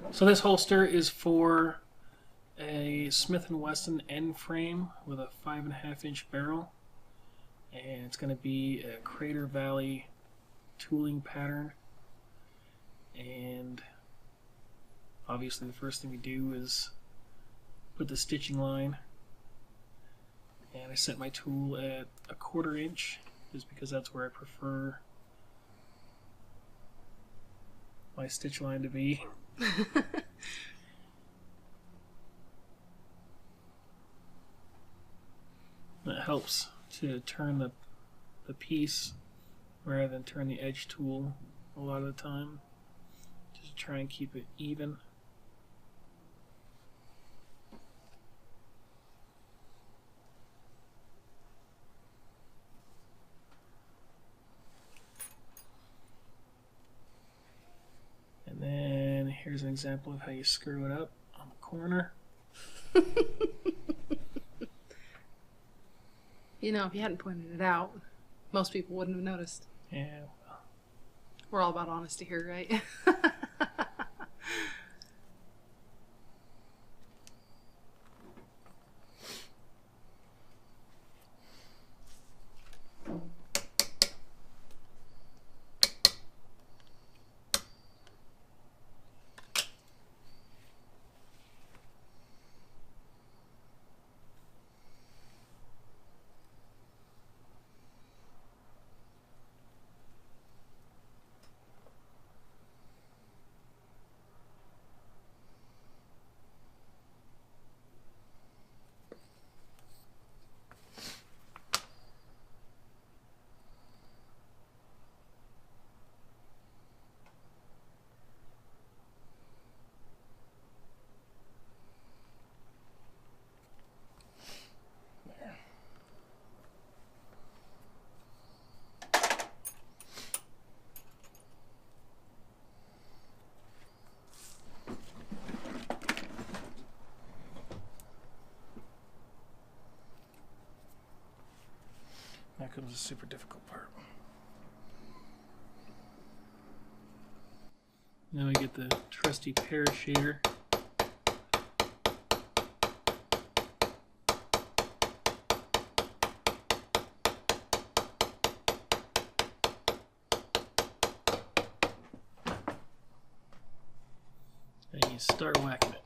So this holster is for a Smith & Wesson end frame with a 5.5-inch barrel, and it's going to be a Crater Valley tooling pattern. And obviously the first thing we do is put the stitching line, and I set my tool at 1/4 inch just because that's where I prefer my stitch line to be. It helps to turn the piece rather than turn the edge tool a lot of the time, just to try and keep it even. And then here's an example of how you screw it up on the corner. You know, if you hadn't pointed it out, most people wouldn't have noticed. Yeah, well. We're all about honesty here, right? Now comes the super difficult part. Now we get the trusty pear shader. And you start whacking it.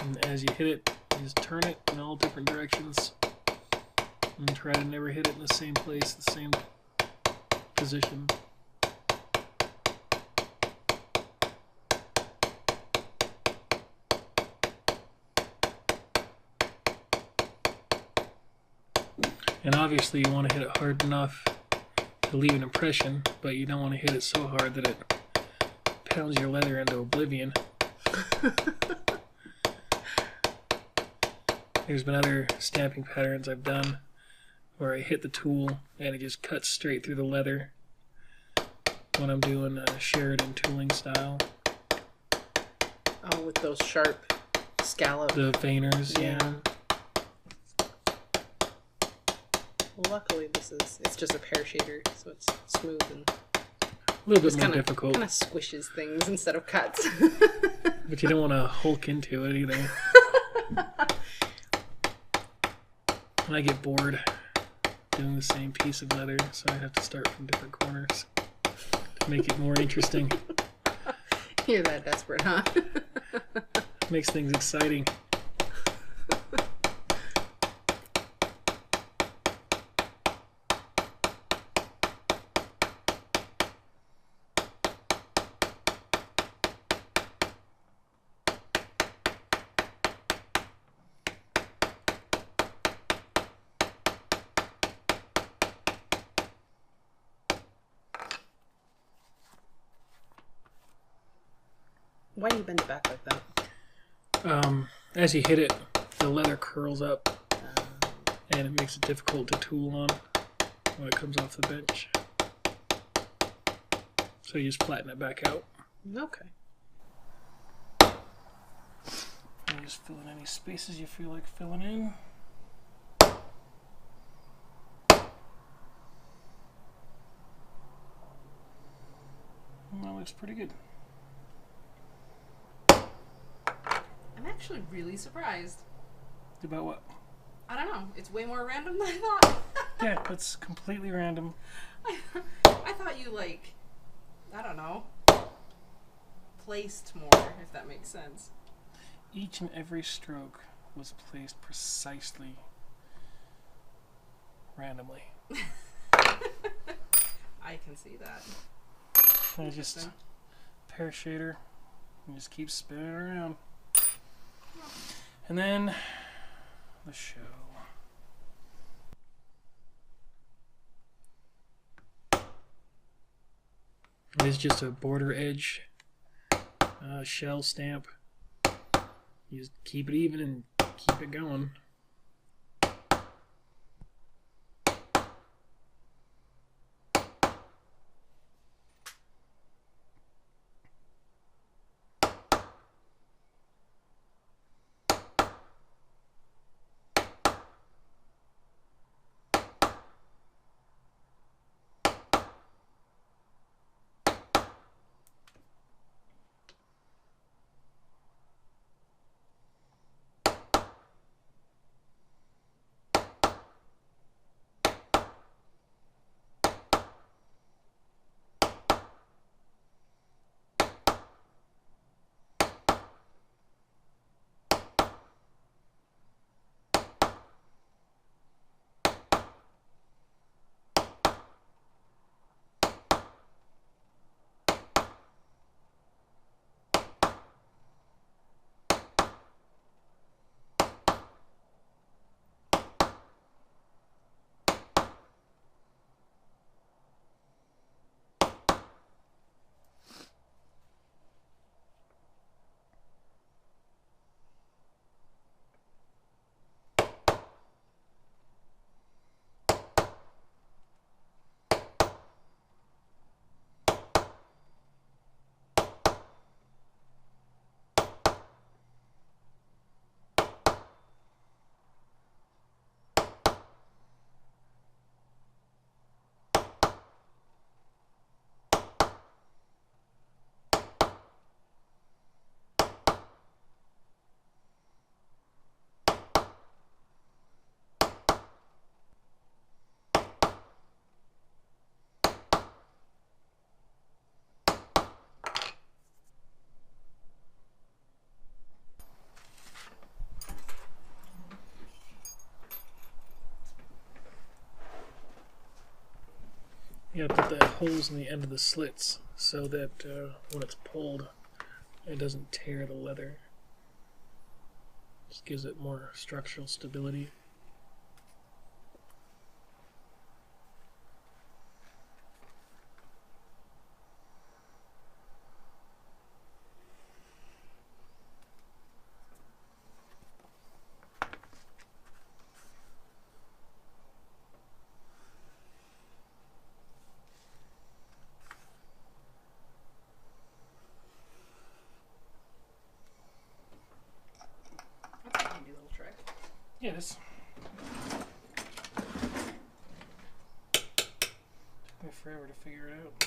And as you hit it, you just turn it in all different directions and try to never hit it in the same place, the same position. And obviously you want to hit it hard enough to leave an impression, but you don't want to hit it so hard that it pounds your leather into oblivion. There's been other stamping patterns I've done where I hit the tool and it just cuts straight through the leather when I'm doing Sheridan tooling style. Oh, with those sharp scallop. The veiners, yeah. Well, luckily it's just a pear shader, so it's smooth and A little bit more difficult. Kind of squishes things instead of cuts. But you don't want to hulk into it either. And I get bored doing the same piece of leather, so I have to start from different corners to make it more interesting. You're that desperate, huh? Makes things exciting. Why do you bend it back like that? As you hit it, the leather curls up, and it makes it difficult to tool on when it comes off the bench. So you just flatten it back out. Okay. And just fill in any spaces you feel like filling in. looks pretty good. I'm actually really surprised. About what? I don't know. It's way more random than I thought. Yeah, it's completely random. I thought you, like, I don't know, placed more, if that makes sense. Each and every stroke was placed precisely randomly. I can see that. I just pear shader and just keep spinning it around. And then the show. It is just a border edge shell stamp. You just keep it even and keep it going. You gotta put the holes in the end of the slits so that when it's pulled, it doesn't tear the leather. Just gives it more structural stability. That's a handy little trick. Yeah, this took me forever to figure it out.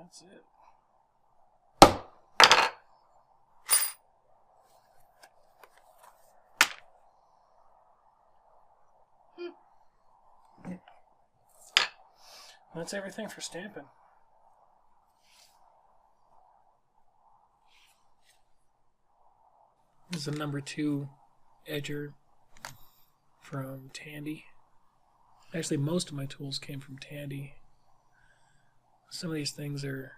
That's it. That's everything for stamping. This is a number 2 edger from Tandy. Actually, most of my tools came from Tandy. Some of these things are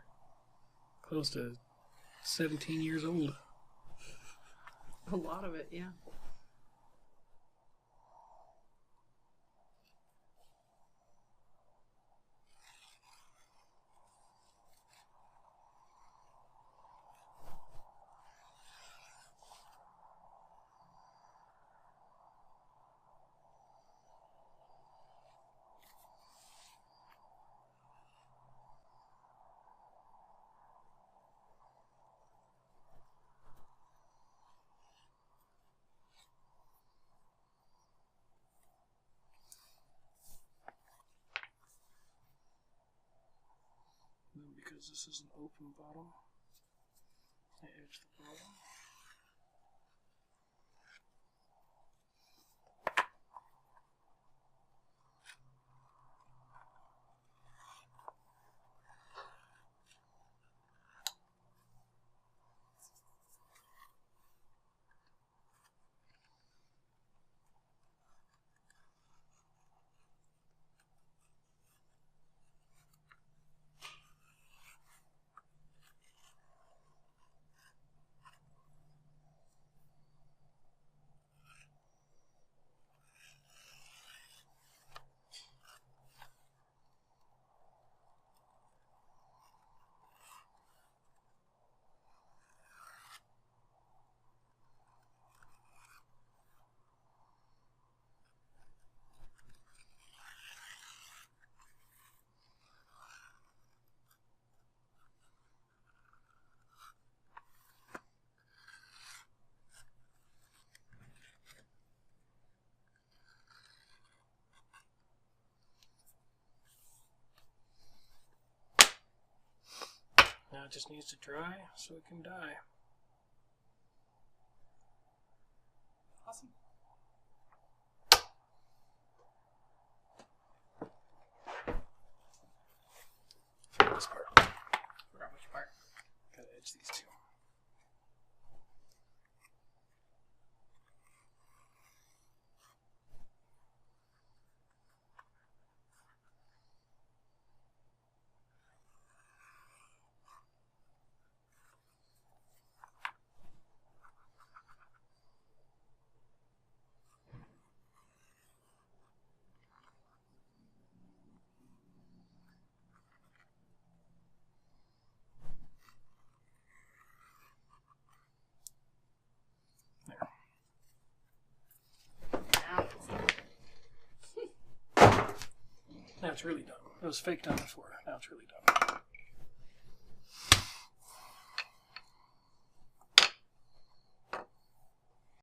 close to 17 years old. A lot of it, yeah. Because this is an open bottom, I edge the bottom. Now it just needs to dry so it can die. Awesome. This part. Forgot which part. Gotta edge these two. Now it's really done. It was fake done before. Now it's really done.